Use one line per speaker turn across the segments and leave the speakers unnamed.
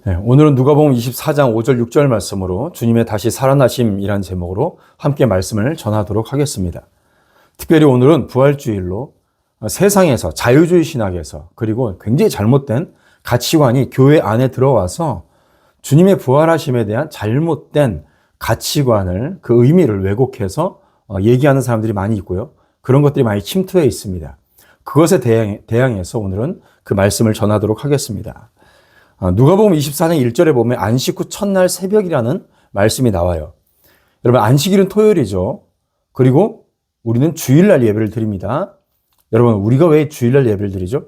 네, 오늘은 누가복음 24장 5절 6절 말씀으로 주님의 다시 살아나심이란 제목으로 함께 말씀을 전하도록 하겠습니다. 특별히 오늘은 부활주일로 세상에서 자유주의 신학에서 그리고 굉장히 잘못된 가치관이 교회 안에 들어와서 주님의 부활하심에 대한 잘못된 가치관을 그 의미를 왜곡해서 얘기하는 사람들이 많이 있고요. 그런 것들이 많이 침투해 있습니다. 그것에 대항해서 오늘은 그 말씀을 전하도록 하겠습니다. 누가복음 24장 1절에 보면 안식 후 첫날 새벽이라는 말씀이 나와요. 여러분, 안식일은 토요일이죠. 그리고 우리는 주일날 예배를 드립니다. 여러분, 우리가 왜 주일날 예배를 드리죠?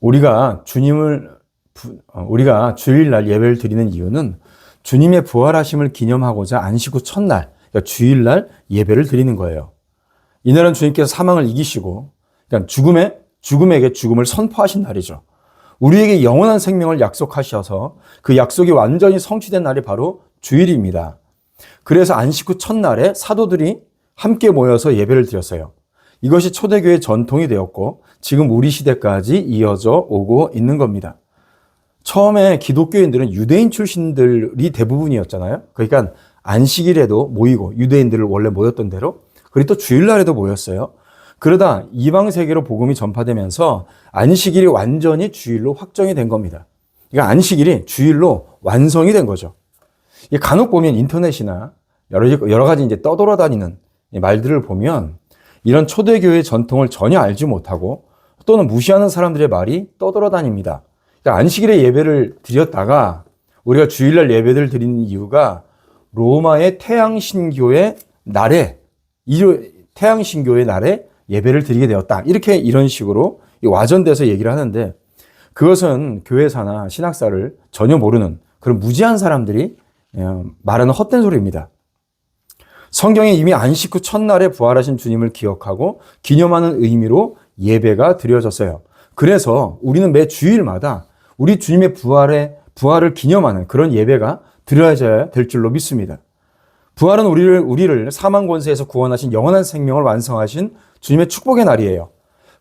우리가 주일날 예배를 드리는 이유는 주님의 부활하심을 기념하고자 안식 후 첫날, 그러니까 주일날 예배를 드리는 거예요. 이날은 주님께서 사망을 이기시고, 그러니까 죽음에게 죽음을 선포하신 날이죠. 우리에게 영원한 생명을 약속하셔서 그 약속이 완전히 성취된 날이 바로 주일입니다. 그래서 안식 후 첫날에 사도들이 함께 모여서 예배를 드렸어요. 이것이 초대교회의 전통이 되었고 지금 우리 시대까지 이어져 오고 있는 겁니다. 처음에 기독교인들은 유대인 출신들이 대부분이었잖아요. 그러니까 안식일에도 모이고 유대인들을 원래 모였던 대로, 그리고 또 주일날에도 모였어요. 그러다 이방 세계로 복음이 전파되면서 안식일이 완전히 주일로 확정이 된 겁니다. 그러니까 안식일이 주일로 완성이 된 거죠. 간혹 보면 인터넷이나 여러 가지 이제 떠돌아다니는 말들을 보면 이런 초대교회의 전통을 전혀 알지 못하고 또는 무시하는 사람들의 말이 떠돌아다닙니다. 그러니까 안식일에 예배를 드렸다가 우리가 주일날 예배를 드리는 이유가 로마의 태양신교의 날에 예배를 드리게 되었다. 이런 식으로 와전돼서 얘기를 하는데, 그것은 교회사나 신학사를 전혀 모르는 그런 무지한 사람들이 말하는 헛된 소리입니다. 성경에 이미 안식 후 첫날에 부활하신 주님을 기억하고 기념하는 의미로 예배가 드려졌어요. 그래서 우리는 매 주일마다 우리 주님의 부활을 기념하는 그런 예배가 드려져야 될 줄로 믿습니다. 부활은 우리를 사망 권세에서 구원하신 영원한 생명을 완성하신 주님의 축복의 날이에요.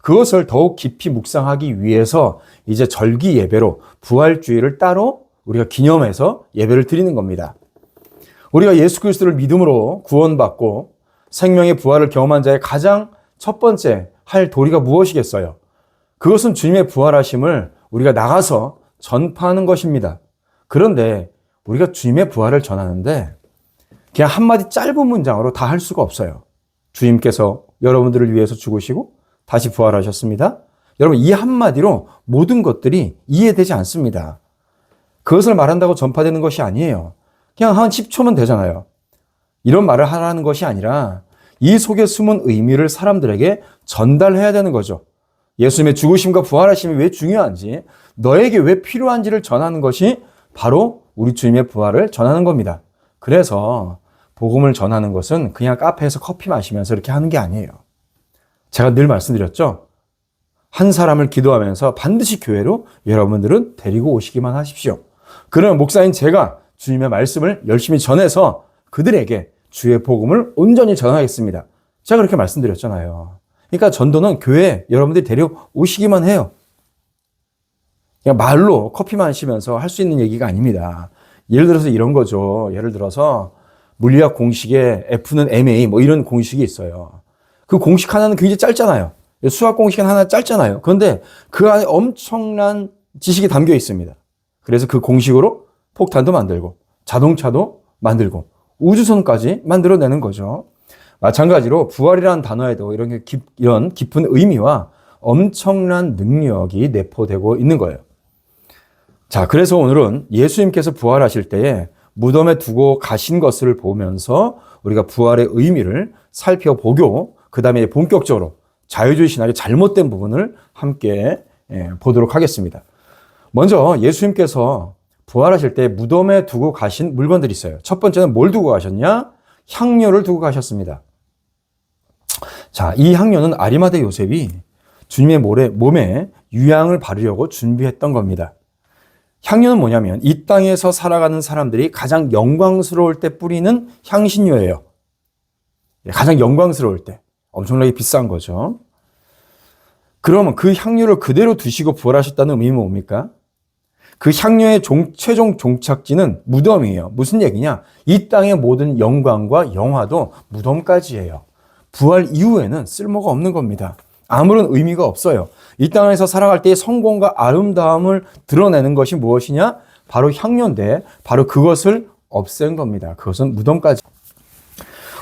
그것을 더욱 깊이 묵상하기 위해서 이제 절기 예배로 부활주일을 따로 우리가 기념해서 예배를 드리는 겁니다. 우리가 예수 그리스도를 믿음으로 구원받고 생명의 부활을 경험한 자의 가장 첫 번째 할 도리가 무엇이겠어요? 그것은 주님의 부활하심을 우리가 나가서 전파하는 것입니다. 그런데 우리가 주님의 부활을 전하는데 그냥 한마디 짧은 문장으로 다 할 수가 없어요. 주님께서 여러분들을 위해서 죽으시고 다시 부활하셨습니다. 여러분, 이 한마디로 모든 것들이 이해되지 않습니다. 그것을 말한다고 전파되는 것이 아니에요. 그냥 한 10초면 되잖아요. 이런 말을 하라는 것이 아니라 이 속에 숨은 의미를 사람들에게 전달해야 되는 거죠. 예수님의 죽으심과 부활하심이 왜 중요한지, 너에게 왜 필요한지를 전하는 것이 바로 우리 주님의 부활을 전하는 겁니다. 그래서 복음을 전하는 것은 그냥 카페에서 커피 마시면서 이렇게 하는 게 아니에요. 제가 늘 말씀드렸죠. 한 사람을 기도하면서 반드시 교회로 여러분들은 데리고 오시기만 하십시오. 그러면 목사인 제가 주님의 말씀을 열심히 전해서 그들에게 주의 복음을 온전히 전하겠습니다. 제가 그렇게 말씀드렸잖아요. 그러니까 전도는 교회에 여러분들이 데려오시기만 해요. 그냥 말로 커피 마시면서 할 수 있는 얘기가 아닙니다. 예를 들어서 이런 거죠. 예를 들어서 물리학 공식에 F는 MA 이런 공식이 있어요. 그 공식 하나는 굉장히 짧잖아요. 수학 공식은 하나 짧잖아요. 그런데 그 안에 엄청난 지식이 담겨 있습니다. 그래서 그 공식으로 폭탄도 만들고 자동차도 만들고 우주선까지 만들어내는 거죠. 마찬가지로 부활이라는 단어에도 이런 깊은 의미와 엄청난 능력이 내포되고 있는 거예요. 자, 그래서 오늘은 예수님께서 부활하실 때에 무덤에 두고 가신 것을 보면서 우리가 부활의 의미를 살펴보고 그 다음에 본격적으로 자유주의 신학의 잘못된 부분을 함께 보도록 하겠습니다. 먼저 예수님께서 부활하실 때 무덤에 두고 가신 물건들이 있어요. 첫 번째는 뭘 두고 가셨냐? 향료를 두고 가셨습니다. 자, 이 향료는 아리마대 요셉이 주님의 몸에 유향을 바르려고 준비했던 겁니다. 향료는 뭐냐면 이 땅에서 살아가는 사람들이 가장 영광스러울 때 뿌리는 향신료예요. 가장 영광스러울 때. 엄청나게 비싼 거죠. 그러면 그 향료를 그대로 두시고 부활하셨다는 의미는 뭡니까? 그 향료의 최종 종착지는 무덤이에요. 무슨 얘기냐? 이 땅의 모든 영광과 영화도 무덤까지예요. 부활 이후에는 쓸모가 없는 겁니다. 아무런 의미가 없어요. 이 땅에서 살아갈 때의 성공과 아름다움을 드러내는 것이 무엇이냐? 바로 향료인데 바로 그것을 없앤 겁니다. 그것은 무덤까지.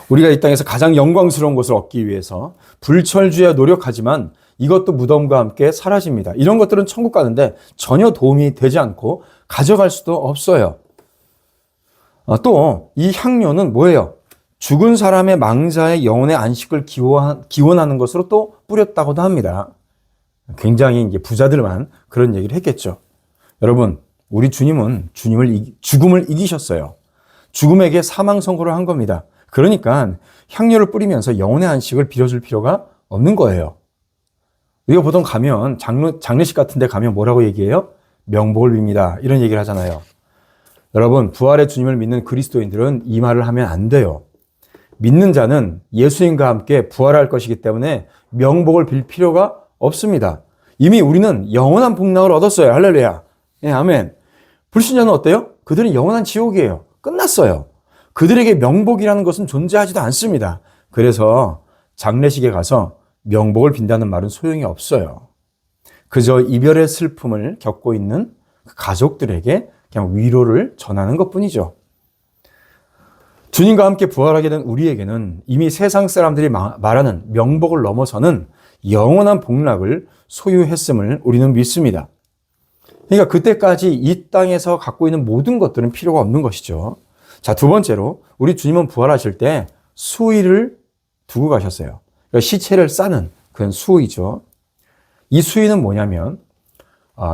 우리가 이 땅에서 가장 영광스러운 것을 얻기 위해서 불철주야 노력하지만 이것도 무덤과 함께 사라집니다. 이런 것들은 천국 가는데 전혀 도움이 되지 않고 가져갈 수도 없어요. 또 이 향료는 뭐예요? 죽은 사람의 망자의 영혼의 안식을 기원하는 것으로 또 뿌렸다고도 합니다. 굉장히 이제 부자들만 그런 얘기를 했겠죠. 여러분, 우리 주님은 죽음을 이기셨어요. 죽음에게 사망 선고를 한 겁니다. 그러니까 향료를 뿌리면서 영혼의 안식을 빌어줄 필요가 없는 거예요. 우리가 보통 가면 장례식 같은 데 가면 뭐라고 얘기해요? 명복을 빕니다. 이런 얘기를 하잖아요. 여러분, 부활의 주님을 믿는 그리스도인들은 이 말을 하면 안 돼요. 믿는 자는 예수님과 함께 부활할 것이기 때문에 명복을 빌 필요가 없습니다. 이미 우리는 영원한 복락을 얻었어요. 할렐루야. 예, 아멘. 불신자는 어때요? 그들은 영원한 지옥이에요. 끝났어요. 그들에게 명복이라는 것은 존재하지도 않습니다. 그래서 장례식에 가서 명복을 빈다는 말은 소용이 없어요. 그저 이별의 슬픔을 겪고 있는 가족들에게 그냥 위로를 전하는 것뿐이죠. 주님과 함께 부활하게 된 우리에게는 이미 세상 사람들이 말하는 명복을 넘어서는 영원한 복락을 소유했음을 우리는 믿습니다. 그러니까 그때까지 이 땅에서 갖고 있는 모든 것들은 필요가 없는 것이죠. 자, 두 번째로 우리 주님은 부활하실 때 수의를 두고 가셨어요. 그러니까 시체를 싸는 그런 수의죠. 이 수의는 뭐냐면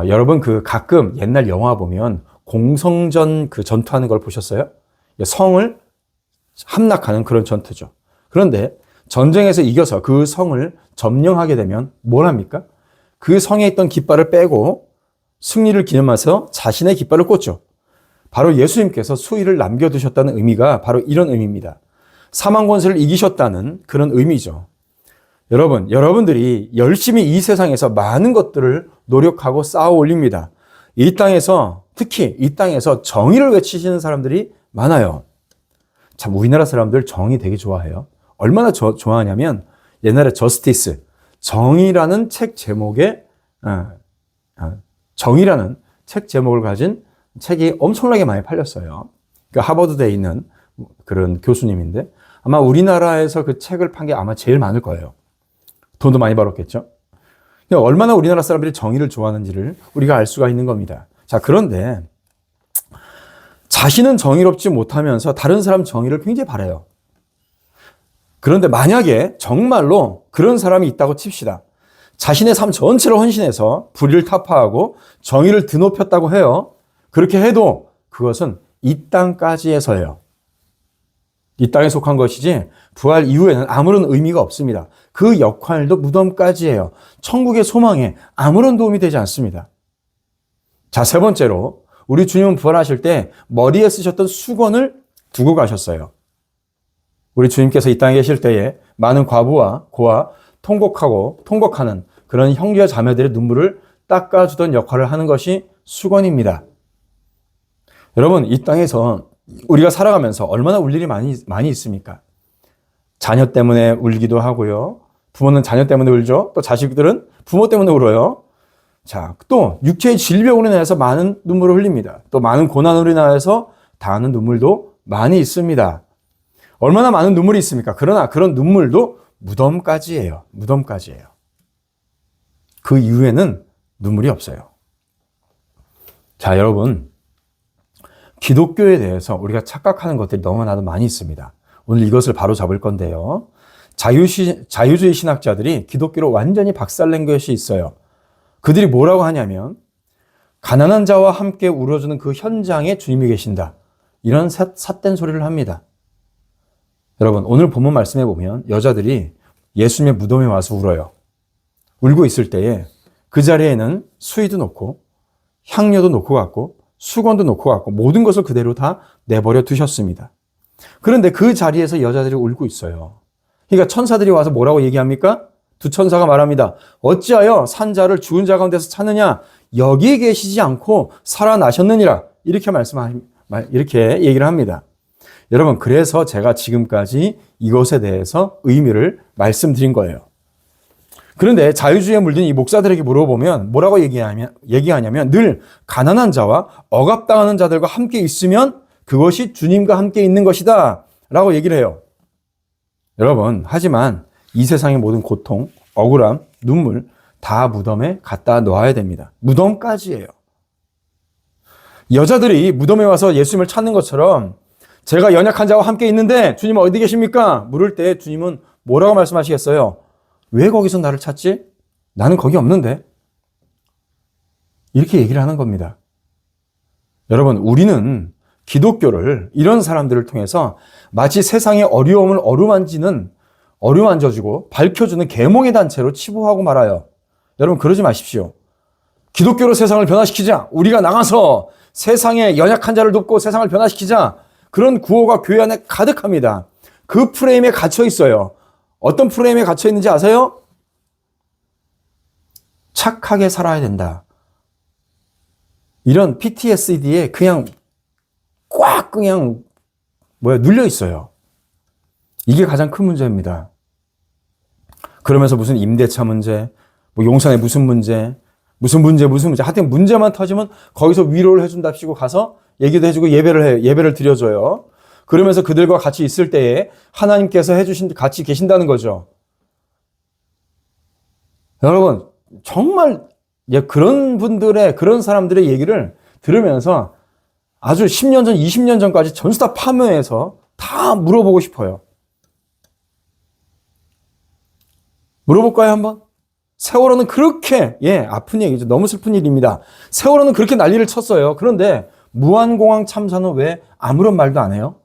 여러분 가끔 옛날 영화 보면 공성전 전투하는 걸 보셨어요? 성을 함락하는 그런 전투죠. 그런데 전쟁에서 이겨서 그 성을 점령하게 되면 뭘 합니까? 그 성에 있던 깃발을 빼고 승리를 기념해서 자신의 깃발을 꽂죠. 바로 예수님께서 수의를 남겨두셨다는 의미가 바로 이런 의미입니다. 사망 권세를 이기셨다는 그런 의미죠. 여러분들이 열심히 이 세상에서 많은 것들을 노력하고 쌓아 올립니다. 이 땅에서, 특히 이 땅에서 정의를 외치시는 사람들이 많아요. 참, 우리나라 사람들 정의 되게 좋아해요. 얼마나 좋아하냐면 옛날에 저스티스, 정의라는 책 제목에 정의라는 책 제목을 가진 책이 엄청나게 많이 팔렸어요. 그 하버드대에 있는 그런 교수님인데 아마 우리나라에서 그 책을 판 게 아마 제일 많을 거예요. 돈도 많이 벌었겠죠. 얼마나 우리나라 사람들이 정의를 좋아하는지를 우리가 알 수가 있는 겁니다. 자, 그런데 자신은 정의롭지 못하면서 다른 사람 정의를 굉장히 바라요. 그런데 만약에 정말로 그런 사람이 있다고 칩시다. 자신의 삶 전체를 헌신해서 불의를 타파하고 정의를 드높였다고 해요. 그렇게 해도 그것은 이 땅까지에서예요. 이 땅에 속한 것이지 부활 이후에는 아무런 의미가 없습니다. 그 역할도 무덤까지예요. 천국의 소망에 아무런 도움이 되지 않습니다. 자, 세 번째로 우리 주님은 부활하실 때 머리에 쓰셨던 수건을 두고 가셨어요. 우리 주님께서 이 땅에 계실 때에 많은 과부와 고아 통곡하는 그런 형제와 자매들의 눈물을 닦아주던 역할을 하는 것이 수건입니다. 여러분, 이 땅에서 우리가 살아가면서 얼마나 울 일이 많이 있습니까? 자녀 때문에 울기도 하고요. 부모는 자녀 때문에 울죠. 또 자식들은 부모 때문에 울어요. 자, 또 육체의 질병으로 인해서 많은 눈물을 흘립니다. 또 많은 고난으로 인하여서 다하는 눈물도 많이 있습니다. 얼마나 많은 눈물이 있습니까? 그러나 그런 눈물도 무덤까지예요. 무덤까지예요. 그 이후에는 눈물이 없어요. 자, 여러분, 기독교에 대해서 우리가 착각하는 것들이 너무나도 많이 있습니다. 오늘 이것을 바로 잡을 건데요. 자유주의 신학자들이 기독교를 완전히 박살낸 것이 있어요. 그들이 뭐라고 하냐면 가난한 자와 함께 울어주는 그 현장에 주님이 계신다. 이런 삿된 소리를 합니다. 여러분, 오늘 본문 말씀해 보면 여자들이 예수님의 무덤에 와서 울어요. 울고 있을 때에 그 자리에는 수의도 놓고 향료도 놓고 갔고 수건도 놓고 갔고 모든 것을 그대로 다 내버려 두셨습니다. 그런데 그 자리에서 여자들이 울고 있어요. 그러니까 천사들이 와서 뭐라고 얘기합니까? 두 천사가 말합니다. 어찌하여 산 자를 죽은 자 가운데서 찾느냐? 여기에 계시지 않고 살아나셨느니라. 이렇게 얘기를 합니다. 여러분, 그래서 제가 지금까지 이것에 대해서 의미를 말씀드린 거예요. 그런데 자유주의에 물든 이 목사들에게 물어보면 뭐라고 얘기하냐면 늘 가난한 자와 억압당하는 자들과 함께 있으면 그것이 주님과 함께 있는 것이다 라고 얘기를 해요. 여러분, 하지만 이 세상의 모든 고통, 억울함, 눈물 다 무덤에 갖다 놓아야 됩니다. 무덤까지예요. 여자들이 무덤에 와서 예수님을 찾는 것처럼 제가 연약한 자와 함께 있는데 주님 어디 계십니까? 물을 때 주님은 뭐라고 말씀하시겠어요? 왜 거기서 나를 찾지? 나는 거기 없는데. 이렇게 얘기를 하는 겁니다. 여러분, 우리는 기독교를 이런 사람들을 통해서 마치 세상의 어려움을 어루만져주고 밝혀주는 계몽의 단체로 치부하고 말아요. 여러분, 그러지 마십시오. 기독교로 세상을 변화시키자. 우리가 나가서 세상의 연약한 자를 돕고 세상을 변화시키자. 그런 구호가 교회 안에 가득합니다. 그 프레임에 갇혀 있어요. 어떤 프레임에 갇혀 있는지 아세요? 착하게 살아야 된다. 이런 PTSD에 꽉 눌려 있어요. 이게 가장 큰 문제입니다. 그러면서 무슨 임대차 문제, 용산의 무슨 문제, 하여튼 문제만 터지면 거기서 위로를 해준답시고 가서 얘기도 해주고 예배를 드려줘요. 그러면서 그들과 같이 있을 때에 하나님께서 같이 계신다는 거죠. 여러분, 정말 그런 사람들의 얘기를 들으면서 아주 10년 전, 20년 전까지 전부 다 파묘해서 다 물어보고 싶어요. 물어볼까요, 한번? 세월호는 그렇게, 아픈 얘기죠. 너무 슬픈 일입니다. 세월호는 그렇게 난리를 쳤어요. 그런데 무한공항 참사는 왜 아무런 말도 안 해요?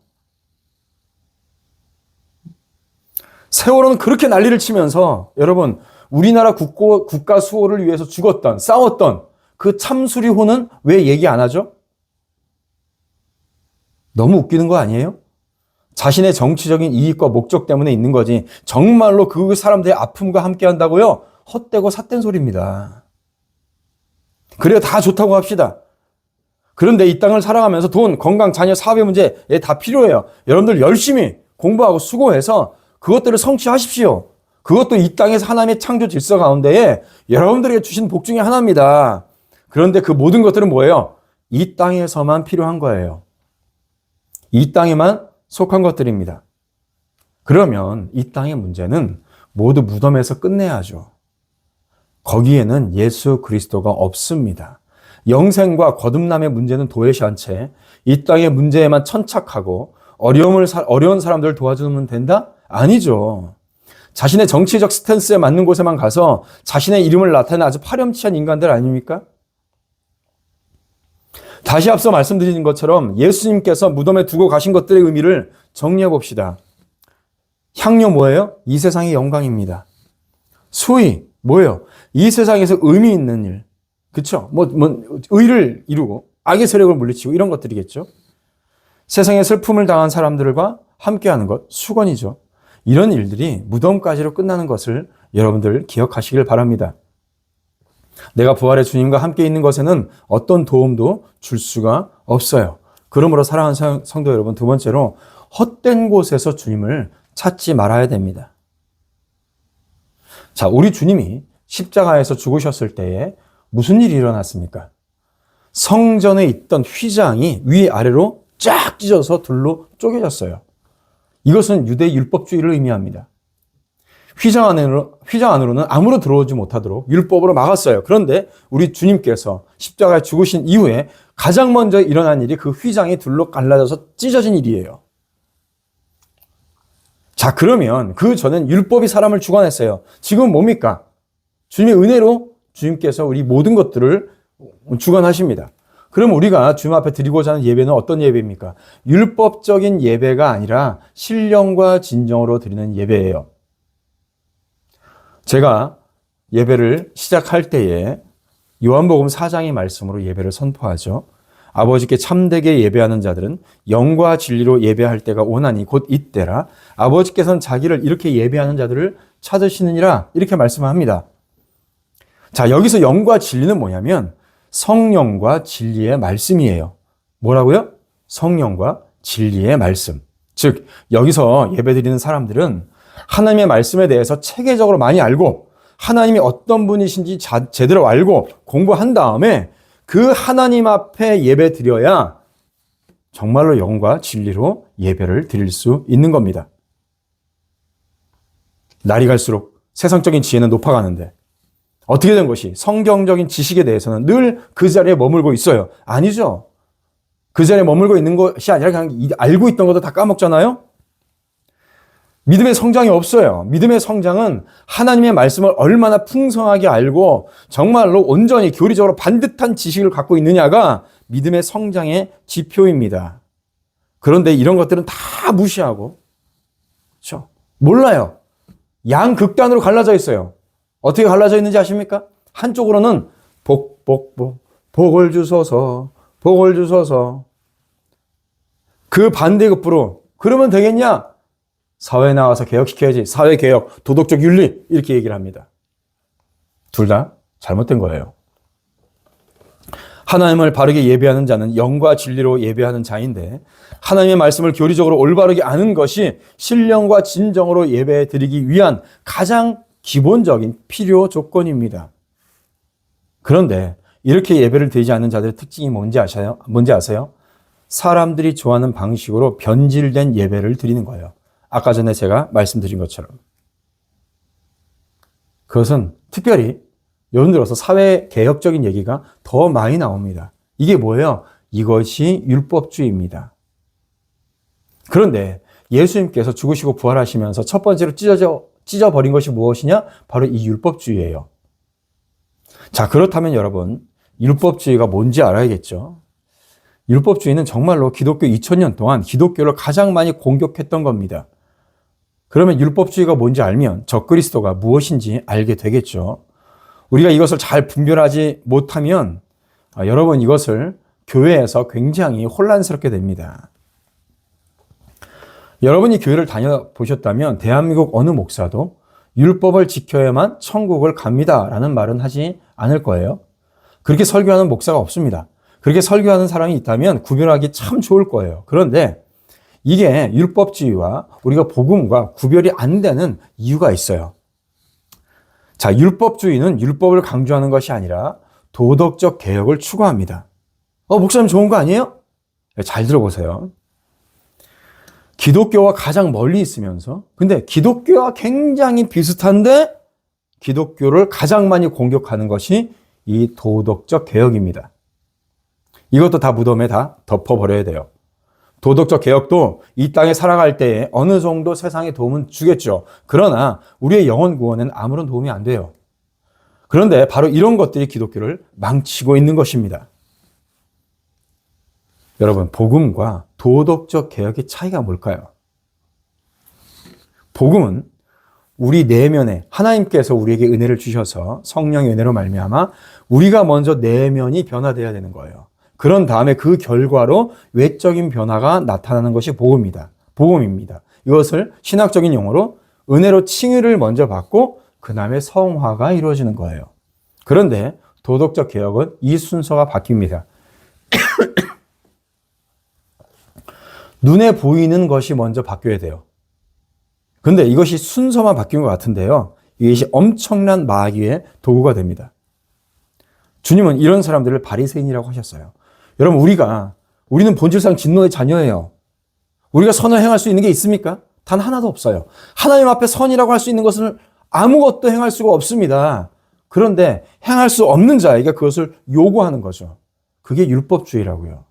세월호는 그렇게 난리를 치면서 여러분, 우리나라 국가 수호를 위해서 싸웠던 그 참수리호는 왜 얘기 안 하죠? 너무 웃기는 거 아니에요? 자신의 정치적인 이익과 목적 때문에 있는 거지 정말로 그 사람들의 아픔과 함께 한다고요? 헛되고 삿된 소리입니다. 그래야 다 좋다고 합시다. 그런데 이 땅을 살아가면서 돈, 건강, 자녀, 사업의 문제 다 필요해요. 여러분들 열심히 공부하고 수고해서 그것들을 성취하십시오. 그것도 이 땅에서 하나님의 창조 질서 가운데에 여러분들에게 주신 복 중에 하나입니다. 그런데 그 모든 것들은 뭐예요? 이 땅에서만 필요한 거예요. 이 땅에만 속한 것들입니다. 그러면 이 땅의 문제는 모두 무덤에서 끝내야죠. 거기에는 예수 그리스도가 없습니다. 영생과 거듭남의 문제는 도외시한 채 이 땅의 문제에만 천착하고 어려운 사람들을 도와주면 된다? 아니죠. 자신의 정치적 스탠스에 맞는 곳에만 가서 자신의 이름을 나타내는 아주 파렴치한 인간들 아닙니까? 다시 앞서 말씀드린 것처럼 예수님께서 무덤에 두고 가신 것들의 의미를 정리해 봅시다. 향료 뭐예요? 이 세상의 영광입니다. 수의 뭐예요? 이 세상에서 의미 있는 일. 그쵸? 의를 이루고 악의 세력을 물리치고 이런 것들이겠죠. 세상에 슬픔을 당한 사람들과 함께하는 것, 수건이죠. 이런 일들이 무덤까지로 끝나는 것을 여러분들 기억하시길 바랍니다. 내가 부활의 주님과 함께 있는 것에는 어떤 도움도 줄 수가 없어요. 그러므로 사랑하는 성도 여러분, 두 번째로 헛된 곳에서 주님을 찾지 말아야 됩니다. 자, 우리 주님이 십자가에서 죽으셨을 때에 무슨 일이 일어났습니까? 성전에 있던 휘장이 위아래로 쫙 찢어서 둘로 쪼개졌어요. 이것은 유대 율법주의를 의미합니다. 휘장 안으로는 아무로 들어오지 못하도록 율법으로 막았어요. 그런데 우리 주님께서 십자가에 죽으신 이후에 가장 먼저 일어난 일이 그 휘장이 둘로 갈라져서 찢어진 일이에요. 자, 그러면 그 전엔 율법이 사람을 주관했어요. 지금은 뭡니까? 주님의 은혜로 주님께서 우리 모든 것들을 주관하십니다. 그럼 우리가 주님 앞에 드리고자 하는 예배는 어떤 예배입니까? 율법적인 예배가 아니라 신령과 진정으로 드리는 예배예요. 제가 예배를 시작할 때에 요한복음 4장의 말씀으로 예배를 선포하죠. 아버지께 참되게 예배하는 자들은 영과 진리로 예배할 때가 오나니 곧 이때라. 아버지께서는 자기를 이렇게 예배하는 자들을 찾으시느니라. 이렇게 말씀합니다. 자, 여기서 영과 진리는 뭐냐면 성령과 진리의 말씀이에요. 뭐라고요? 성령과 진리의 말씀. 즉, 여기서 예배드리는 사람들은 하나님의 말씀에 대해서 체계적으로 많이 알고 하나님이 어떤 분이신지 제대로 알고 공부한 다음에 그 하나님 앞에 예배 드려야 정말로 영과 진리로 예배를 드릴 수 있는 겁니다. 날이 갈수록 세상적인 지혜는 높아가는데 어떻게 된 것이 성경적인 지식에 대해서는 늘 그 자리에 머물고 있어요. 아니죠. 그 자리에 머물고 있는 것이 아니라 그냥 알고 있던 것도 다 까먹잖아요. 믿음의 성장이 없어요. 믿음의 성장은 하나님의 말씀을 얼마나 풍성하게 알고 정말로 온전히 교리적으로 반듯한 지식을 갖고 있느냐가 믿음의 성장의 지표입니다. 그런데 이런 것들은 다 무시하고, 그렇죠? 몰라요. 양극단으로 갈라져 있어요. 어떻게 갈라져 있는지 아십니까? 한쪽으로는 복을 주소서, 복을 주소서. 그 반대급부로 그러면 되겠냐? 사회에 나와서 개혁시켜야지. 사회개혁, 도덕적 윤리 이렇게 얘기를 합니다. 둘 다 잘못된 거예요. 하나님을 바르게 예배하는 자는 영과 진리로 예배하는 자인데 하나님의 말씀을 교리적으로 올바르게 아는 것이 신령과 진정으로 예배 드리기 위한 가장 기본적인 필요 조건입니다. 그런데 이렇게 예배를 드리지 않는 자들의 특징이 뭔지 아세요? 사람들이 좋아하는 방식으로 변질된 예배를 드리는 거예요. 아까 전에 제가 말씀드린 것처럼. 그것은 특별히 요즘 들어서 사회개혁적인 얘기가 더 많이 나옵니다. 이게 뭐예요? 이것이 율법주의입니다. 그런데 예수님께서 죽으시고 부활하시면서 첫 번째로 찢어버린 것이 무엇이냐? 바로 이 율법주의예요. 자, 그렇다면 여러분, 율법주의가 뭔지 알아야겠죠? 율법주의는 정말로 기독교 2000년 동안 기독교를 가장 많이 공격했던 겁니다. 그러면 율법주의가 뭔지 알면 적그리스도가 무엇인지 알게 되겠죠. 우리가 이것을 잘 분별하지 못하면 여러분 이것을 교회에서 굉장히 혼란스럽게 됩니다. 여러분이 교회를 다녀보셨다면 대한민국 어느 목사도 율법을 지켜야만 천국을 갑니다라는 말은 하지 않을 거예요. 그렇게 설교하는 목사가 없습니다. 그렇게 설교하는 사람이 있다면 구별하기 참 좋을 거예요. 그런데 이게 율법주의와 우리가 복음과 구별이 안 되는 이유가 있어요. 자, 율법주의는 율법을 강조하는 것이 아니라 도덕적 개혁을 추구합니다. 목사님 좋은 거 아니에요? 잘 들어보세요. 기독교와 가장 멀리 있으면서 근데 기독교와 굉장히 비슷한데 기독교를 가장 많이 공격하는 것이 이 도덕적 개혁입니다. 이것도 다 무덤에 다 덮어버려야 돼요. 도덕적 개혁도 이 땅에 살아갈 때에 어느 정도 세상에 도움은 주겠죠. 그러나 우리의 영혼 구원에는 아무런 도움이 안 돼요. 그런데 바로 이런 것들이 기독교를 망치고 있는 것입니다. 여러분, 복음과 도덕적 개혁의 차이가 뭘까요? 복음은 우리 내면에 하나님께서 우리에게 은혜를 주셔서 성령의 은혜로 말미암아 우리가 먼저 내면이 변화되어야 되는 거예요. 그런 다음에 그 결과로 외적인 변화가 나타나는 것이 복음입니다. 이것을 신학적인 용어로 은혜로 칭의를 먼저 받고 그 다음에 성화가 이루어지는 거예요. 그런데 도덕적 개혁은 이 순서가 바뀝니다. 눈에 보이는 것이 먼저 바뀌어야 돼요. 근데 이것이 순서만 바뀐 것 같은데요. 이것이 엄청난 마귀의 도구가 됩니다. 주님은 이런 사람들을 바리새인이라고 하셨어요. 여러분, 우리는 본질상 진노의 자녀예요. 우리가 선을 행할 수 있는 게 있습니까? 단 하나도 없어요. 하나님 앞에 선이라고 할 수 있는 것은 아무것도 행할 수가 없습니다. 그런데 행할 수 없는 자에게 그것을 요구하는 거죠. 그게 율법주의라고요.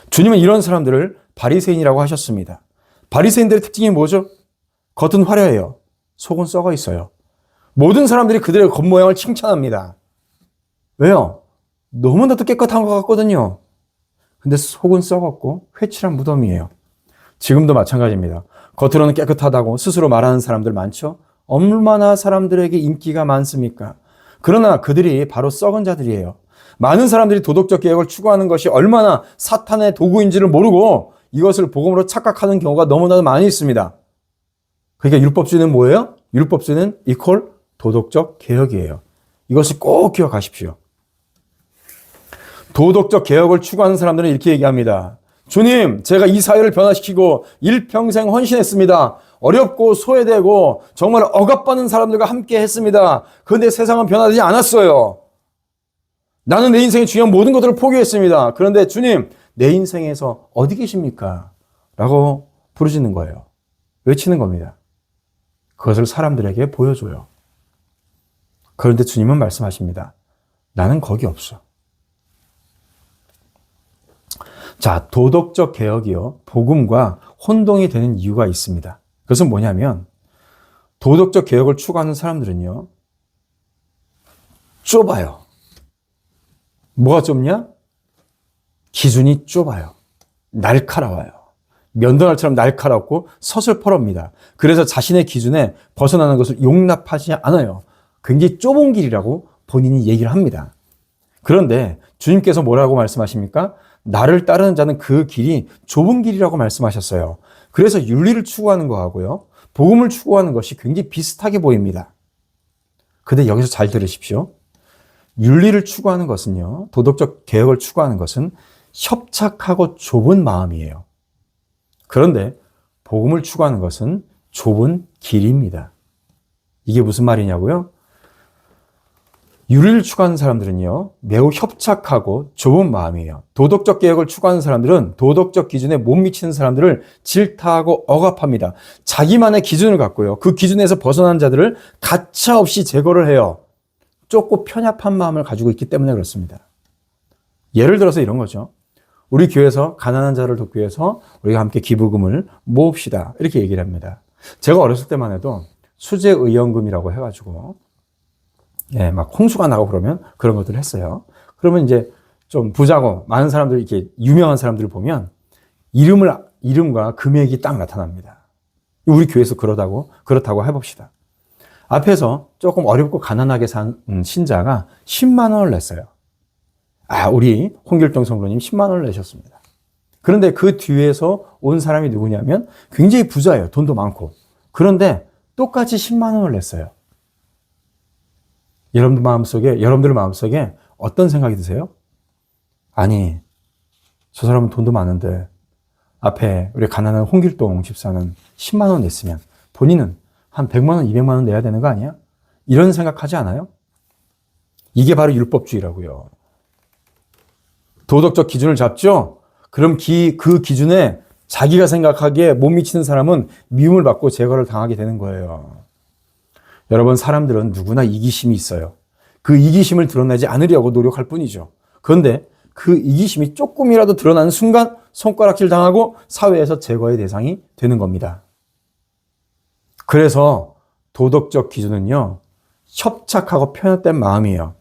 주님은 이런 사람들을 바리새인이라고 하셨습니다. 바리새인들의 특징이 뭐죠? 겉은 화려해요. 속은 썩어 있어요. 모든 사람들이 그들의 겉모양을 칭찬합니다. 왜요? 너무나도 깨끗한 것 같거든요. 근데 속은 썩었고 회칠한 무덤이에요. 지금도 마찬가지입니다. 겉으로는 깨끗하다고 스스로 말하는 사람들 많죠? 얼마나 사람들에게 인기가 많습니까? 그러나 그들이 바로 썩은 자들이에요. 많은 사람들이 도덕적 개혁을 추구하는 것이 얼마나 사탄의 도구인지를 모르고 이것을 복음으로 착각하는 경우가 너무나도 많이 있습니다. 그러니까 율법주의는 뭐예요? 율법주의는 이퀄 도덕적 개혁이에요. 이것을 꼭 기억하십시오. 도덕적 개혁을 추구하는 사람들은 이렇게 얘기합니다. 주님, 제가 이 사회를 변화시키고 일평생 헌신했습니다. 어렵고 소외되고 정말 억압받는 사람들과 함께 했습니다. 그런데 세상은 변화되지 않았어요. 나는 내 인생에 중요한 모든 것들을 포기했습니다. 그런데 주님, 내 인생에서 어디 계십니까? 라고 부르짖는 거예요. 외치는 겁니다. 그것을 사람들에게 보여줘요. 그런데 주님은 말씀하십니다. 나는 거기 없어. 자, 도덕적 개혁이요, 복음과 혼동이 되는 이유가 있습니다. 그것은 뭐냐면, 도덕적 개혁을 추구하는 사람들은요, 좁아요. 뭐가 좁냐? 기준이 좁아요. 날카로워요. 면도날처럼 날카롭고 서슬퍼럽니다. 그래서 자신의 기준에 벗어나는 것을 용납하지 않아요. 굉장히 좁은 길이라고 본인이 얘기를 합니다. 그런데 주님께서 뭐라고 말씀하십니까? 나를 따르는 자는 그 길이 좁은 길이라고 말씀하셨어요. 그래서 윤리를 추구하는 거하고요, 복음을 추구하는 것이 굉장히 비슷하게 보입니다. 근데 여기서 잘 들으십시오. 윤리를 추구하는 것은요, 도덕적 개혁을 추구하는 것은 협착하고 좁은 마음이에요. 그런데 복음을 추구하는 것은 좁은 길입니다. 이게 무슨 말이냐고요? 윤리를 추구하는 사람들은요, 매우 협착하고 좁은 마음이에요. 도덕적 개혁을 추구하는 사람들은 도덕적 기준에 못 미치는 사람들을 질타하고 억압합니다. 자기만의 기준을 갖고요, 그 기준에서 벗어난 자들을 가차없이 제거를 해요. 좁고 편협한 마음을 가지고 있기 때문에 그렇습니다. 예를 들어서 이런 거죠. 우리 교회에서 가난한 자를 돕기 위해서 우리가 함께 기부금을 모읍시다, 이렇게 얘기를 합니다. 제가 어렸을 때만 해도 수재의연금이라고 해가지고 막 홍수가 나고 그러면 그런 것들을 했어요. 그러면 이제 좀 부자고 많은 사람들, 이렇게 유명한 사람들을 보면 이름과 금액이 딱 나타납니다. 우리 교회에서 그렇다고 해봅시다. 앞에서 조금 어렵고 가난하게 산 신자가 10만 원을 냈어요. 우리 홍길동 성도님 10만 원을 내셨습니다. 그런데 그 뒤에서 온 사람이 누구냐면 굉장히 부자예요. 돈도 많고. 그런데 똑같이 10만 원을 냈어요. 여러분들 마음속에 어떤 생각이 드세요? 아니, 저 사람은 돈도 많은데 앞에 우리 가난한 홍길동 집사는 10만 원 냈으면 본인은 한 100만 원, 200만 원 내야 되는 거 아니야? 이런 생각하지 않아요? 이게 바로 율법주의라고요. 도덕적 기준을 잡죠? 그럼 그 기준에 자기가 생각하기에 못 미치는 사람은 미움을 받고 제거를 당하게 되는 거예요. 여러분, 사람들은 누구나 이기심이 있어요. 그 이기심을 드러내지 않으려고 노력할 뿐이죠. 그런데 그 이기심이 조금이라도 드러나는 순간 손가락질 당하고 사회에서 제거의 대상이 되는 겁니다. 그래서 도덕적 기준은요, 협착하고 편협된 마음이에요.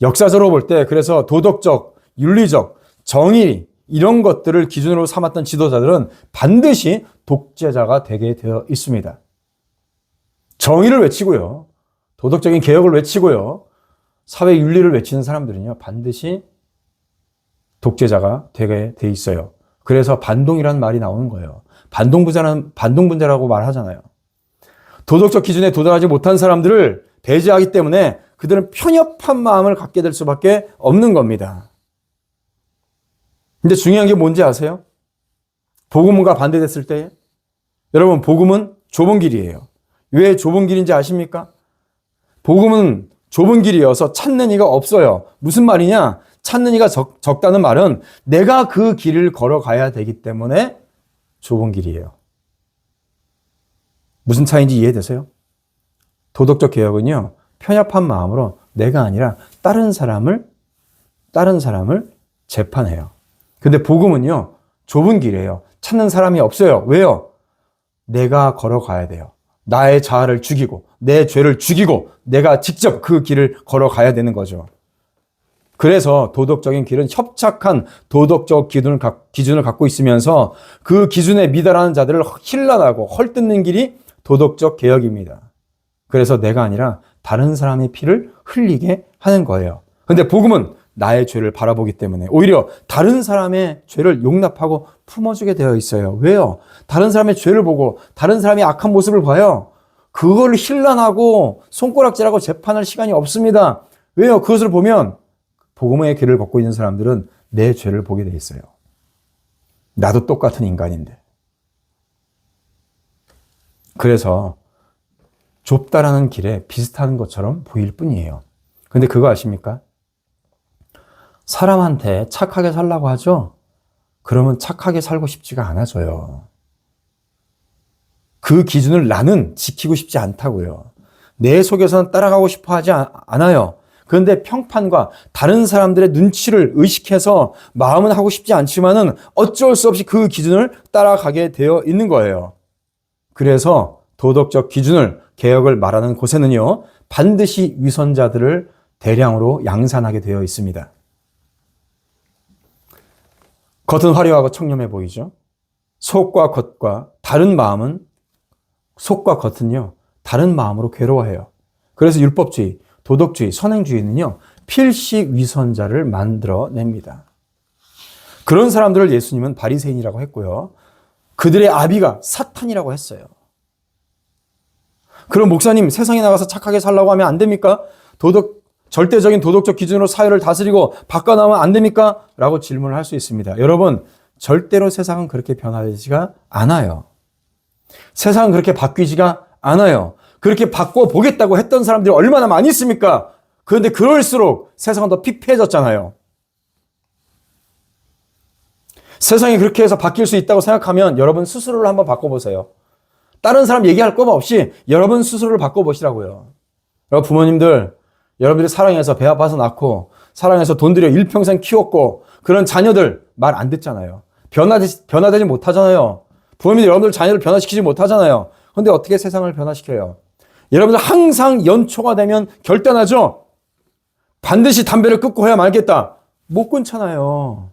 역사적으로 볼 때 그래서 도덕적, 윤리적, 정의 이런 것들을 기준으로 삼았던 지도자들은 반드시 독재자가 되게 되어 있습니다. 정의를 외치고요, 도덕적인 개혁을 외치고요, 사회 윤리를 외치는 사람들은요, 반드시 독재자가 되게 돼 있어요. 그래서 반동이라는 말이 나오는 거예요. 반동분자라고 말하잖아요. 도덕적 기준에 도달하지 못한 사람들을 배제하기 때문에 그들은 편협한 마음을 갖게 될 수밖에 없는 겁니다. 근데 중요한 게 뭔지 아세요? 복음과 반대됐을 때, 여러분, 복음은 좁은 길이에요. 왜 좁은 길인지 아십니까? 복음은 좁은 길이어서 찾는 이가 없어요. 무슨 말이냐? 찾는 이가 적다는 말은 내가 그 길을 걸어가야 되기 때문에 좁은 길이에요. 무슨 차이인지 이해되세요? 도덕적 개혁은요, 편협한 마음으로 내가 아니라 다른 사람을 재판해요. 근데 복음은요, 좁은 길이에요. 찾는 사람이 없어요. 왜요? 내가 걸어가야 돼요. 나의 자아를 죽이고 내 죄를 죽이고 내가 직접 그 길을 걸어가야 되는 거죠. 그래서 도덕적인 길은 협착한 도덕적 기준을 갖고 있으면서 그 기준에 미달하는 자들을 힐난하고 헐뜯는 길이 도덕적 개혁입니다. 그래서 내가 아니라 다른 사람의 피를 흘리게 하는 거예요. 근데 복음은 나의 죄를 바라보기 때문에 오히려 다른 사람의 죄를 용납하고 품어주게 되어 있어요. 왜요? 다른 사람의 죄를 보고 다른 사람이 악한 모습을 봐요. 그걸 힐난하고 손가락질하고 재판할 시간이 없습니다. 왜요? 그것을 보면 복음의 길을 걷고 있는 사람들은 내 죄를 보게 돼 있어요. 나도 똑같은 인간인데. 그래서 좁다라는 길에 비슷한 것처럼 보일 뿐이에요. 근데 그거 아십니까? 사람한테 착하게 살라고 하죠? 그러면 착하게 살고 싶지가 않아져요. 그 기준을 나는 지키고 싶지 않다고요. 내 속에서는 따라가고 싶어 하지 않아요. 그런데 평판과 다른 사람들의 눈치를 의식해서 마음은 하고 싶지 않지만은 어쩔 수 없이 그 기준을 따라가게 되어 있는 거예요. 그래서 도덕적 기준을, 개혁을 말하는 곳에는요, 반드시 위선자들을 대량으로 양산하게 되어 있습니다. 겉은 화려하고 청렴해 보이죠? 속과 겉과 다른 마음은, 속과 겉은요, 다른 마음으로 괴로워해요. 그래서 율법주의, 도덕주의, 선행주의는요, 필시 위선자를 만들어냅니다. 그런 사람들을 예수님은 바리새인이라고 했고요. 그들의 아비가 사탄이라고 했어요. 그럼 목사님, 세상에 나가서 착하게 살라고 하면 안 됩니까? 절대적인 도덕적 기준으로 사회를 다스리고 바꿔나오면 안 됩니까? 라고 질문을 할 수 있습니다. 여러분, 절대로 세상은 그렇게 변화되지가 않아요. 세상은 그렇게 바뀌지가 않아요. 그렇게 바꿔보겠다고 했던 사람들이 얼마나 많이 있습니까? 그런데 그럴수록 세상은 더 피폐해졌잖아요. 세상이 그렇게 해서 바뀔 수 있다고 생각하면 여러분 스스로를 한번 바꿔보세요. 다른 사람 얘기할 것 없이 여러분 스스로를 바꿔보시라고요. 여러분 부모님들, 여러분들이 사랑해서 배 아파서 낳고 사랑해서 돈 들여 일평생 키웠고 그런 자녀들 말 안 듣잖아요. 변화되지 못하잖아요. 부모님들 여러분들 자녀를 변화시키지 못하잖아요. 그런데 어떻게 세상을 변화시켜요? 여러분들 항상 연초가 되면 결단하죠? 반드시 담배를 끊고 해야 말겠다. 못 끊잖아요.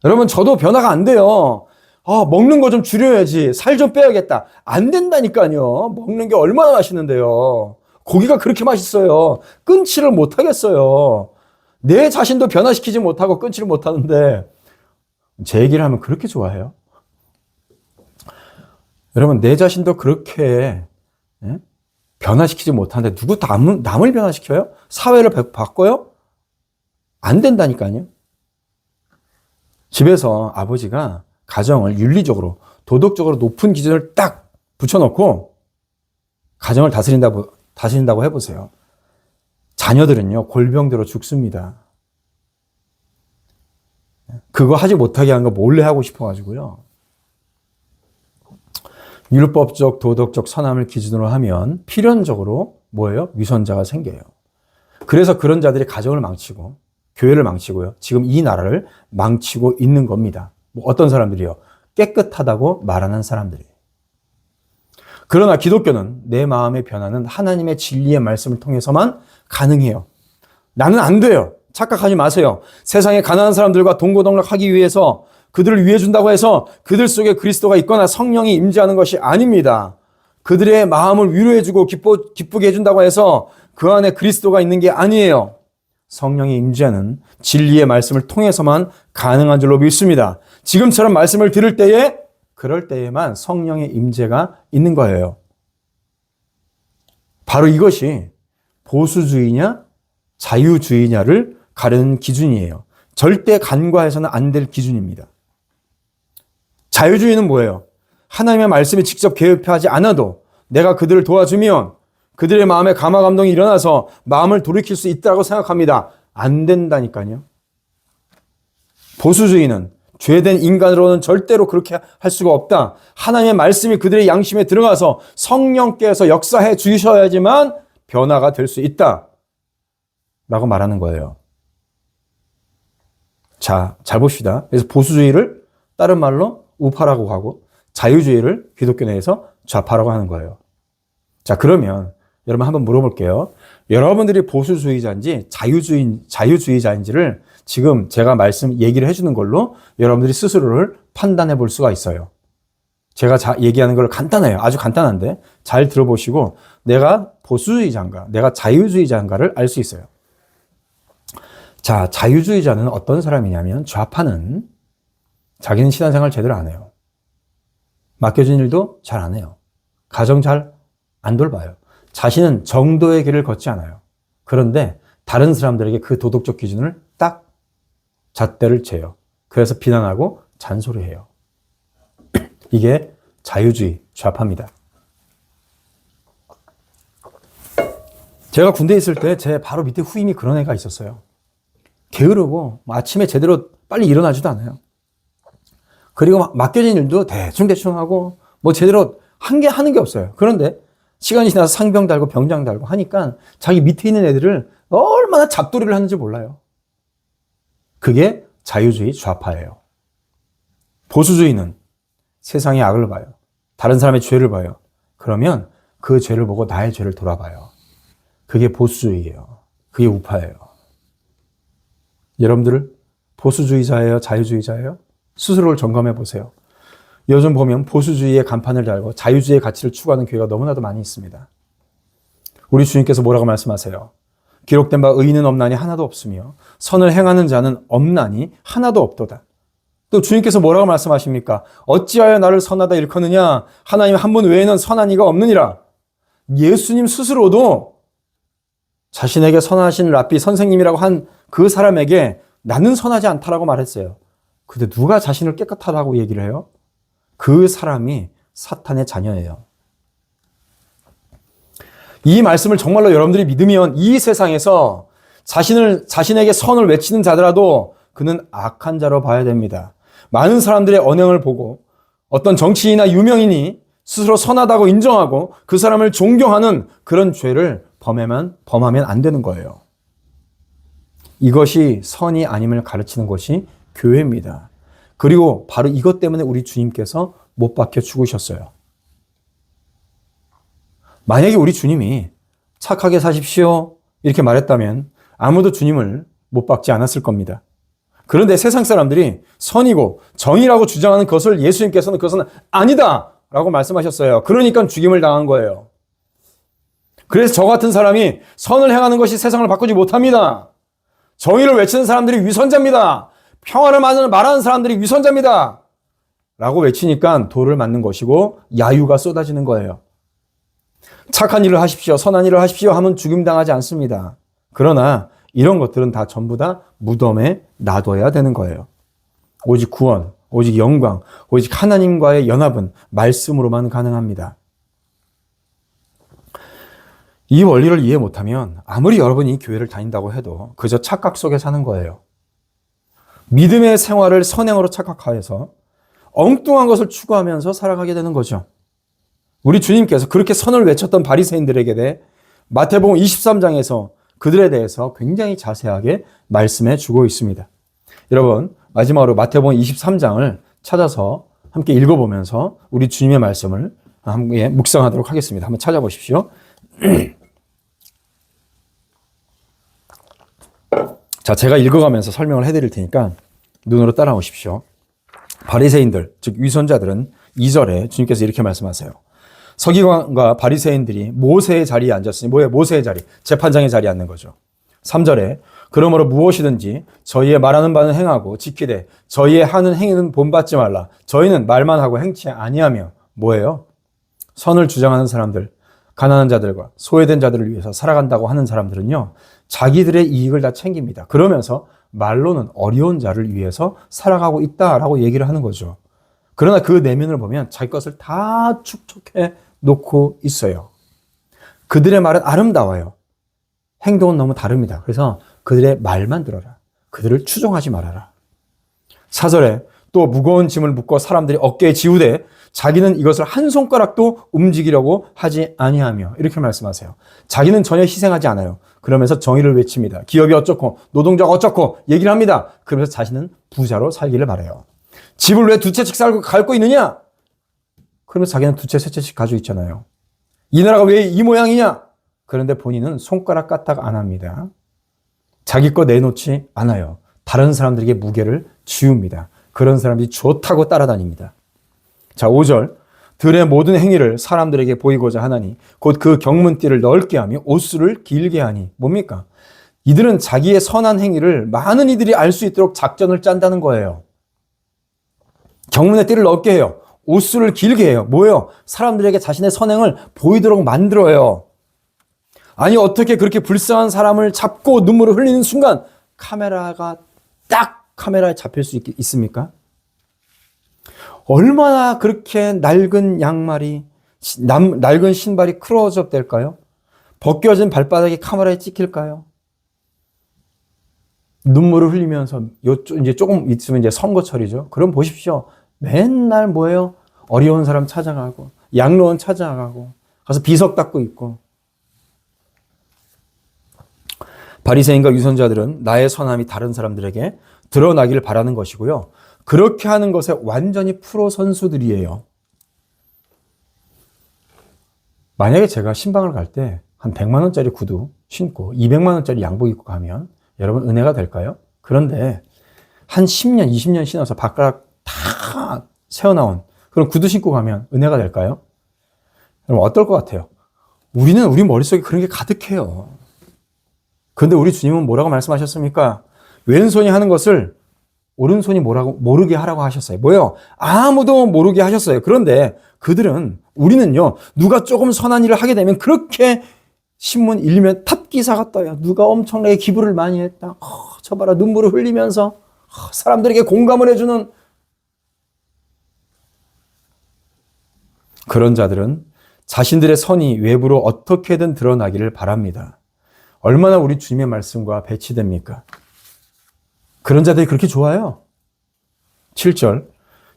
여러분 저도 변화가 안 돼요. 먹는 거 좀 줄여야지. 살 좀 빼야겠다. 안 된다니까요. 먹는 게 얼마나 맛있는데요. 고기가 그렇게 맛있어요. 끊지를 못하겠어요. 내 자신도 변화시키지 못하고 끊지를 못하는데 제 얘기를 하면 그렇게 좋아해요? 여러분 내 자신도 그렇게 변화시키지 못하는데 누구 남을 변화시켜요? 사회를 바꿔요? 안 된다니까요. 집에서 아버지가 가정을 윤리적으로 도덕적으로 높은 기준을 딱 붙여놓고 가정을 다스린다고 해보세요. 자녀들은요 골병대로 죽습니다. 그거 하지 못하게 한 거 몰래 하고 싶어가지고요. 율법적 도덕적 선함을 기준으로 하면 필연적으로 뭐예요? 위선자가 생겨요. 그래서 그런 자들이 가정을 망치고 교회를 망치고요. 지금 이 나라를 망치고 있는 겁니다. 어떤 사람들이요? 깨끗하다고 말하는 사람들이. 그러나 기독교는 내 마음의 변화는 하나님의 진리의 말씀을 통해서만 가능해요. 나는 안 돼요. 착각하지 마세요. 세상에 가난한 사람들과 동고동락하기 위해서 그들을 위해 준다고 해서 그들 속에 그리스도가 있거나 성령이 임재하는 것이 아닙니다. 그들의 마음을 위로해주고 기쁘게 해준다고 해서 그 안에 그리스도가 있는 게 아니에요. 성령의 임재는 진리의 말씀을 통해서만 가능한 줄로 믿습니다. 지금처럼 말씀을 들을 때에 그럴 때에만 성령의 임재가 있는 거예요. 바로 이것이 보수주의냐 자유주의냐를 가르는 기준이에요. 절대 간과해서는 안 될 기준입니다. 자유주의는 뭐예요? 하나님의 말씀이 직접 개입하지 않아도 내가 그들을 도와주면 그들의 마음에 감화 감동이 일어나서 마음을 돌이킬 수 있다고 생각합니다. 안 된다니까요. 보수주의는 죄된 인간으로는 절대로 그렇게 할 수가 없다. 하나님의 말씀이 그들의 양심에 들어가서 성령께서 역사해 주셔야지만 변화가 될 수 있다. 라고 말하는 거예요. 자, 잘 봅시다. 그래서 보수주의를 다른 말로 우파라고 하고 자유주의를 기독교 내에서 좌파라고 하는 거예요. 자, 그러면 여러분 한번 물어볼게요. 여러분들이 보수주의자인지 자유주의자인지를 지금 제가 얘기를 해주는 걸로 여러분들이 스스로를 판단해 볼 수가 있어요. 제가 얘기하는 걸 간단해요. 아주 간단한데 잘 들어보시고 내가 보수주의자인가, 내가 자유주의자인가를 알 수 있어요. 자, 자유주의자는 어떤 사람이냐면 좌파는 자기는 신앙생활 제대로 안 해요. 맡겨진 일도 잘 안 해요. 가정 잘 안 돌봐요. 자신은 정도의 길을 걷지 않아요. 그런데 다른 사람들에게 그 도덕적 기준을 잣대를 재요. 그래서 비난하고 잔소리해요. 이게 자유주의, 좌파입니다. 제가 군대에 있을 때 제 바로 밑에 후임이 그런 애가 있었어요. 게으르고 아침에 제대로 빨리 일어나지도 않아요. 그리고 맡겨진 일도 대충 하고 뭐 제대로 하는 게 없어요. 그런데 시간이 지나서 상병 달고 병장 달고 하니까 자기 밑에 있는 애들을 얼마나 잡돌이를 하는지 몰라요. 그게 자유주의 좌파예요. 보수주의는 세상의 악을 봐요. 다른 사람의 죄를 봐요. 그러면 그 죄를 보고 나의 죄를 돌아봐요. 그게 보수주의예요. 그게 우파예요. 여러분들 보수주의자예요? 자유주의자예요? 스스로를 점검해 보세요. 요즘 보면 보수주의의 간판을 달고 자유주의의 가치를 추구하는 교회가 너무나도 많이 있습니다. 우리 주님께서 뭐라고 말씀하세요? 기록된 바 의인은 없나니 하나도 없으며 선을 행하는 자는 없나니 하나도 없도다. 또 주님께서 뭐라고 말씀하십니까? 어찌하여 나를 선하다 일컫느냐? 하나님 한 분 외에는 선한 이가 없느니라. 예수님 스스로도 자신에게 선하신 랍비 선생님이라고 한 그 사람에게 나는 선하지 않다라고 말했어요. 근데 누가 자신을 깨끗하다고 얘기를 해요? 그 사람이 사탄의 자녀예요. 이 말씀을 정말로 여러분들이 믿으면 이 세상에서 자신에게 선을 외치는 자더라도 그는 악한 자로 봐야 됩니다. 많은 사람들의 언행을 보고 어떤 정치인이나 유명인이 스스로 선하다고 인정하고 그 사람을 존경하는 그런 죄를 범하면 안 되는 거예요. 이것이 선이 아님을 가르치는 것이 교회입니다. 그리고 바로 이것 때문에 우리 주님께서 못 박혀 죽으셨어요. 만약에 우리 주님이 착하게 사십시오 이렇게 말했다면 아무도 주님을 못 박지 않았을 겁니다. 그런데 세상 사람들이 선이고 정의라고 주장하는 것을 예수님께서는 그것은 아니다 라고 말씀하셨어요. 그러니까 죽임을 당한 거예요. 그래서 저 같은 사람이 선을 행하는 것이 세상을 바꾸지 못합니다. 정의를 외치는 사람들이 위선자입니다. 평화를 말하는 사람들이 위선자입니다. 라고 외치니까 돌을 맞는 것이고 야유가 쏟아지는 거예요. 착한 일을 하십시오. 선한 일을 하십시오 하면 죽임당하지 않습니다. 그러나 이런 것들은 다 전부 다 무덤에 놔둬야 되는 거예요. 오직 구원, 오직 영광, 오직 하나님과의 연합은 말씀으로만 가능합니다. 이 원리를 이해 못하면 아무리 여러분이 교회를 다닌다고 해도 그저 착각 속에 사는 거예요. 믿음의 생활을 선행으로 착각하여서 엉뚱한 것을 추구하면서 살아가게 되는 거죠. 우리 주님께서 그렇게 선을 외쳤던 바리새인들에게 대해 마태복음 23장에서 그들에 대해서 굉장히 자세하게 말씀해 주고 있습니다. 여러분 마지막으로 마태복음 23장을 찾아서 함께 읽어보면서 우리 주님의 말씀을 함께 묵상하도록 하겠습니다. 한번 찾아보십시오. 자, 제가 읽어가면서 설명을 해드릴 테니까 눈으로 따라오십시오. 바리새인들, 즉 위선자들은 2절에 주님께서 이렇게 말씀하세요. 서기관과 바리새인들이 모세의 자리에 앉았으니 뭐예요? 모세의 자리, 재판장의 자리에 앉는 거죠. 3절에 그러므로 무엇이든지 저희의 말하는 바는 행하고 지키되 저희의 하는 행위는 본받지 말라. 저희는 말만 하고 행치 아니하며 뭐예요? 선을 주장하는 사람들, 가난한 자들과 소외된 자들을 위해서 살아간다고 하는 사람들은요, 자기들의 이익을 다 챙깁니다. 그러면서 말로는 어려운 자를 위해서 살아가고 있다라고 얘기를 하는 거죠. 그러나 그 내면을 보면 자기 것을 다 축적해 놓고 있어요. 그들의 말은 아름다워요. 행동은 너무 다릅니다. 그래서 그들의 말만 들어라. 그들을 추종하지 말아라. 4절에 또 무거운 짐을 묶어 사람들이 어깨에 지우되 자기는 이것을 한 손가락도 움직이려고 하지 아니하며 이렇게 말씀하세요. 자기는 전혀 희생하지 않아요. 그러면서 정의를 외칩니다. 기업이 어쩌고 노동자가 어쩌고 얘기를 합니다. 그러면서 자신은 부자로 살기를 바라요. 집을 왜 두 채씩 갖고 있느냐? 그러면서 자기는 두 채, 세 채씩 가지고 있잖아요. 이 나라가 왜 이 모양이냐? 그런데 본인은 손가락 까딱 안 합니다. 자기 거 내놓지 않아요. 다른 사람들에게 무게를 지웁니다. 그런 사람들이 좋다고 따라다닙니다. 자, 5절. 들의 모든 행위를 사람들에게 보이고자 하나니 곧 그 경문띠를 넓게 하며 옷수를 길게 하니 뭡니까? 이들은 자기의 선한 행위를 많은 이들이 알 수 있도록 작전을 짠다는 거예요. 경문의 띠를 넓게 해요. 옷수를 길게 해요. 뭐예요? 사람들에게 자신의 선행을 보이도록 만들어요. 아니 어떻게 그렇게 불쌍한 사람을 잡고 눈물을 흘리는 순간 카메라가 딱 카메라에 잡힐 수 있습니까? 얼마나 그렇게 낡은 양말이, 낡은 신발이 클로즈업 될까요? 벗겨진 발바닥이 카메라에 찍힐까요? 눈물을 흘리면서 이제 조금 있으면 이제 선거철이죠. 그럼 보십시오. 맨날 뭐예요? 어려운 사람 찾아가고 양로원 찾아가고 가서 비석 닦고 있고. 바리새인과 유선자들은 나의 선함이 다른 사람들에게 드러나기를 바라는 것이고요. 그렇게 하는 것에 완전히 프로 선수들이에요. 만약에 제가 신방을 갈 때 한 100만 원짜리 구두 신고 200만 원짜리 양복 입고 가면 여러분 은혜가 될까요? 그런데 한 10년, 20년 신어서 발가락 다 새어나온 그런 구두 신고 가면 은혜가 될까요? 여러분 어떨 것 같아요? 우리 머릿속에 그런 게 가득해요. 그런데 우리 주님은 뭐라고 말씀하셨습니까? 왼손이 하는 것을 오른손이 모르게 하라고 하셨어요. 뭐예요? 아무도 모르게 하셨어요. 그런데 우리는요, 누가 조금 선한 일을 하게 되면 그렇게 신문 읽으면 탑기사가 떠요. 누가 엄청나게 기부를 많이 했다. 저 봐라, 눈물을 흘리면서 사람들에게 공감을 해주는 그런 자들은 자신들의 선이 외부로 어떻게든 드러나기를 바랍니다. 얼마나 우리 주님의 말씀과 배치됩니까? 그런 자들이 그렇게 좋아요. 7절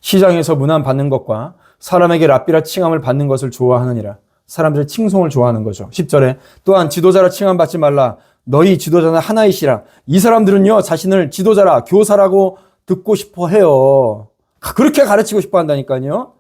시장에서 문안 받는 것과 사람에게 랍비라 칭함을 받는 것을 좋아하느니라. 사람들의 칭송을 좋아하는 거죠. 10절에 또한 지도자라 칭함받지 말라. 너희 지도자는 하나이시라. 이 사람들은요 자신을 지도자라 교사라고 듣고 싶어 해요. 그렇게 가르치고 싶어 한다니까요.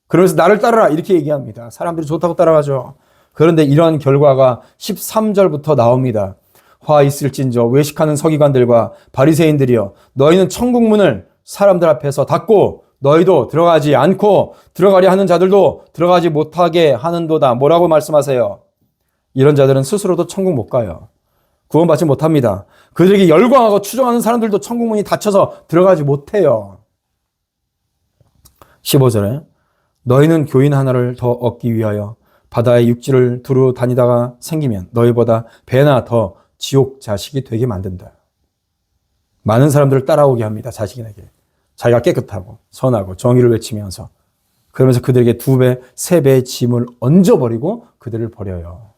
그러면서 나를 따르라 이렇게 얘기합니다. 사람들이 좋다고 따라가죠. 그런데 이런 결과가 13절부터 나옵니다. 화 있을진저 외식하는 서기관들과 바리새인들이여 너희는 천국 문을 사람들 앞에서 닫고 너희도 들어가지 않고 들어가려 하는 자들도 들어가지 못하게 하는도다. 뭐라고 말씀하세요? 이런 자들은 스스로도 천국 못 가요. 구원받지 못합니다. 그들에게 열광하고 추종하는 사람들도 천국 문이 닫혀서 들어가지 못해요. 15절에 너희는 교인 하나를 더 얻기 위하여 바다의 육지를 두루 다니다가 생기면 너희보다 배나 더 지옥 자식이 되게 만든다. 많은 사람들을 따라오게 합니다. 자식에게. 자기가 깨끗하고 선하고 정의를 외치면서 그러면서 그들에게 2배, 3배의 짐을 얹어버리고 그들을 버려요.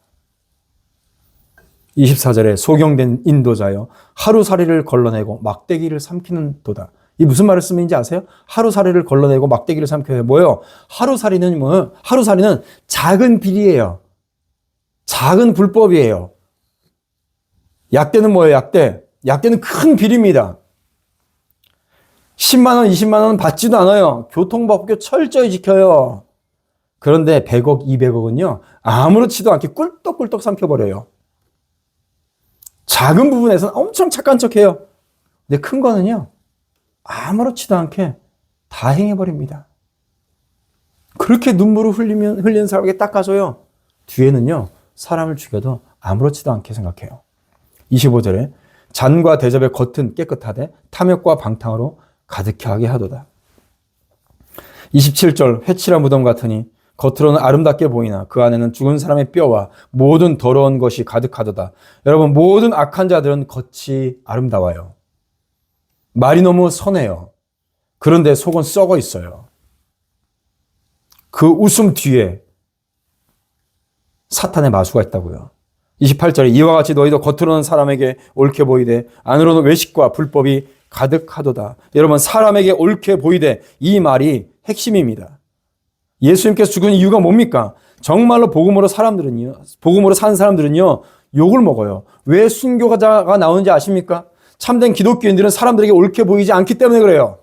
24절에 소경된 인도자여 하루살이를 걸러내고 막대기를 삼키는 도다. 이 무슨 말씀인지 아세요? 하루살이를 걸러내고 막대기를 삼켜요. 뭐예요? 하루살이는 작은 비리예요. 작은 불법이에요. 약대는 뭐예요? 약대는 큰 비리입니다. 10만 원, 20만 원 받지도 않아요. 교통법규 철저히 지켜요. 그런데 100억, 200억은요. 아무렇지도 않게 꿀떡꿀떡 삼켜버려요. 작은 부분에서는 엄청 착한 척해요. 근데 큰 거는요. 아무렇지도 않게 다 행해버립니다. 그렇게 눈물을 흘리는 사람에게 닦아줘요. 뒤에는요. 사람을 죽여도 아무렇지도 않게 생각해요. 25절에 잔과 대접의 겉은 깨끗하되 탐욕과 방탕으로 가득하게 하도다. 27절 회칠한 무덤 같으니 겉으로는 아름답게 보이나 그 안에는 죽은 사람의 뼈와 모든 더러운 것이 가득하도다. 여러분 모든 악한 자들은 겉이 아름다워요. 말이 너무 선해요. 그런데 속은 썩어 있어요. 그 웃음 뒤에 사탄의 마수가 있다고요. 28절에 이와 같이 너희도 겉으로는 사람에게 옳게 보이되 안으로는 외식과 불법이 가득하도다. 여러분 사람에게 옳게 보이되 이 말이 핵심입니다. 예수님께서 죽은 이유가 뭡니까? 정말로 복음으로 산 사람들은요 욕을 먹어요. 왜 순교자가 나오는지 아십니까? 참된 기독교인들은 사람들에게 옳게 보이지 않기 때문에 그래요.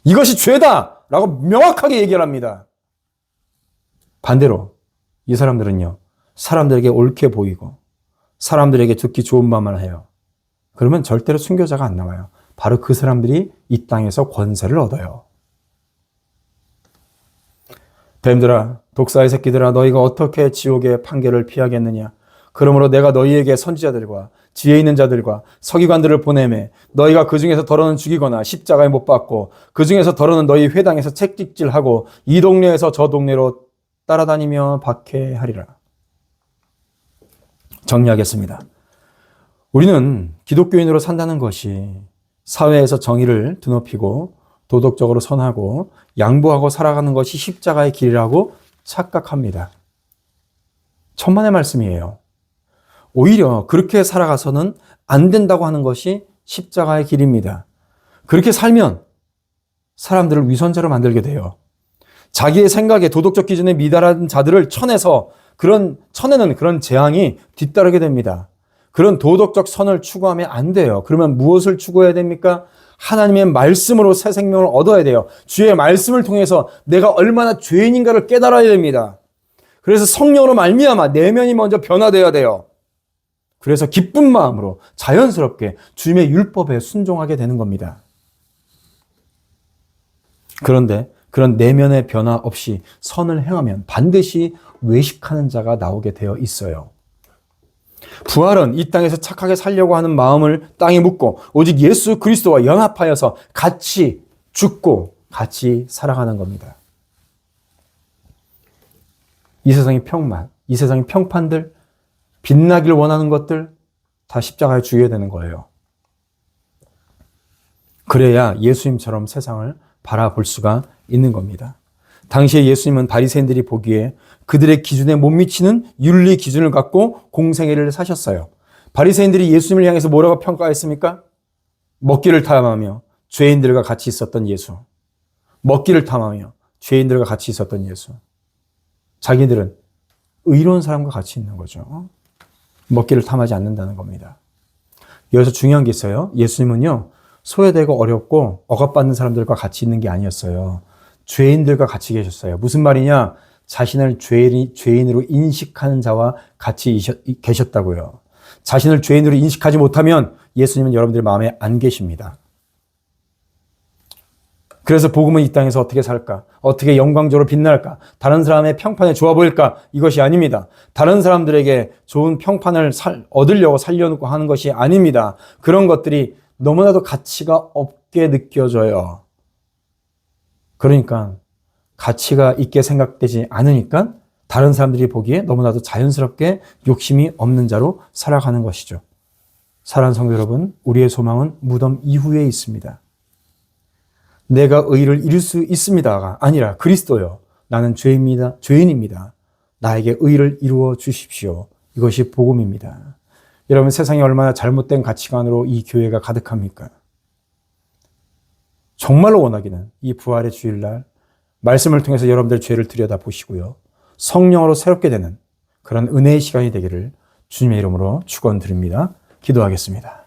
이것이 죄다! 라고 명확하게 얘기를 합니다. 반대로 이 사람들은요. 사람들에게 옳게 보이고 사람들에게 듣기 좋은 말만 해요. 그러면 절대로 순교자가 안 나와요. 바로 그 사람들이 이 땅에서 권세를 얻어요. 뱀들아, 독사의 새끼들아, 너희가 어떻게 지옥의 판결을 피하겠느냐? 그러므로 내가 너희에게 선지자들과 지혜 있는 자들과 서기관들을 보내매 너희가 그 중에서 더러는 죽이거나 십자가에 못 박고 그 중에서 더러는 너희 회당에서 책찍질하고 이 동네에서 저 동네로 따라다니며 박해하리라. 정리하겠습니다. 우리는 기독교인으로 산다는 것이 사회에서 정의를 드높이고 도덕적으로 선하고 양보하고 살아가는 것이 십자가의 길이라고 착각합니다. 천만의 말씀이에요. 오히려 그렇게 살아가서는 안 된다고 하는 것이 십자가의 길입니다. 그렇게 살면 사람들을 위선자로 만들게 돼요. 자기의 생각에 도덕적 기준에 미달한 자들을 쳐내는 그런 재앙이 뒤따르게 됩니다. 그런 도덕적 선을 추구하면 안 돼요. 그러면 무엇을 추구해야 됩니까? 하나님의 말씀으로 새 생명을 얻어야 돼요. 주의 말씀을 통해서 내가 얼마나 죄인인가를 깨달아야 됩니다. 그래서 성령으로 말미암아 내면이 먼저 변화되어야 돼요. 그래서 기쁜 마음으로 자연스럽게 주님의 율법에 순종하게 되는 겁니다. 그런데 그런 내면의 변화 없이 선을 행하면 반드시 외식하는 자가 나오게 되어 있어요. 부활은 이 땅에서 착하게 살려고 하는 마음을 땅에 묻고 오직 예수 그리스도와 연합하여서 같이 죽고 같이 살아가는 겁니다. 이 세상의 평만, 이 세상의 평판들, 빛나길 원하는 것들 다 십자가에 죽여야 되는 거예요. 그래야 예수님처럼 세상을 바라볼 수가 있는 겁니다. 당시에 예수님은 바리새인들이 보기에 그들의 기준에 못 미치는 윤리 기준을 갖고 공생애를 사셨어요. 바리새인들이 예수님을 향해서 뭐라고 평가했습니까? 먹기를 탐하며 죄인들과 같이 있었던 예수. 먹기를 탐하며 죄인들과 같이 있었던 예수. 자기들은 의로운 사람과 같이 있는 거죠. 먹기를 탐하지 않는다는 겁니다. 여기서 중요한 게 있어요. 예수님은요, 소외되고 어렵고 억압받는 사람들과 같이 있는 게 아니었어요. 죄인들과 같이 계셨어요. 무슨 말이냐? 자신을 죄인으로 인식하는 자와 같이 계셨다고요. 자신을 죄인으로 인식하지 못하면 예수님은 여러분들 마음에 안 계십니다. 그래서 복음은 이 땅에서 어떻게 살까? 어떻게 영광적으로 빛날까? 다른 사람의 평판에 좋아 보일까? 이것이 아닙니다. 다른 사람들에게 좋은 평판을 얻으려고 살려놓고 하는 것이 아닙니다. 그런 것들이 너무나도 가치가 없게 느껴져요. 그러니까 가치가 있게 생각되지 않으니까 다른 사람들이 보기에 너무나도 자연스럽게 욕심이 없는 자로 살아가는 것이죠. 사랑하는 성도 여러분, 우리의 소망은 무덤 이후에 있습니다. 내가 의를 이룰 수 있습니다가 아니라 그리스도요. 나는 죄인입니다. 나에게 의를 이루어 주십시오. 이것이 복음입니다. 여러분, 세상에 얼마나 잘못된 가치관으로 이 교회가 가득합니까? 정말로 원하기는 이 부활의 주일날 말씀을 통해서 여러분들 죄를 들여다보시고요. 성령으로 새롭게 되는 그런 은혜의 시간이 되기를 주님의 이름으로 축원드립니다. 기도하겠습니다.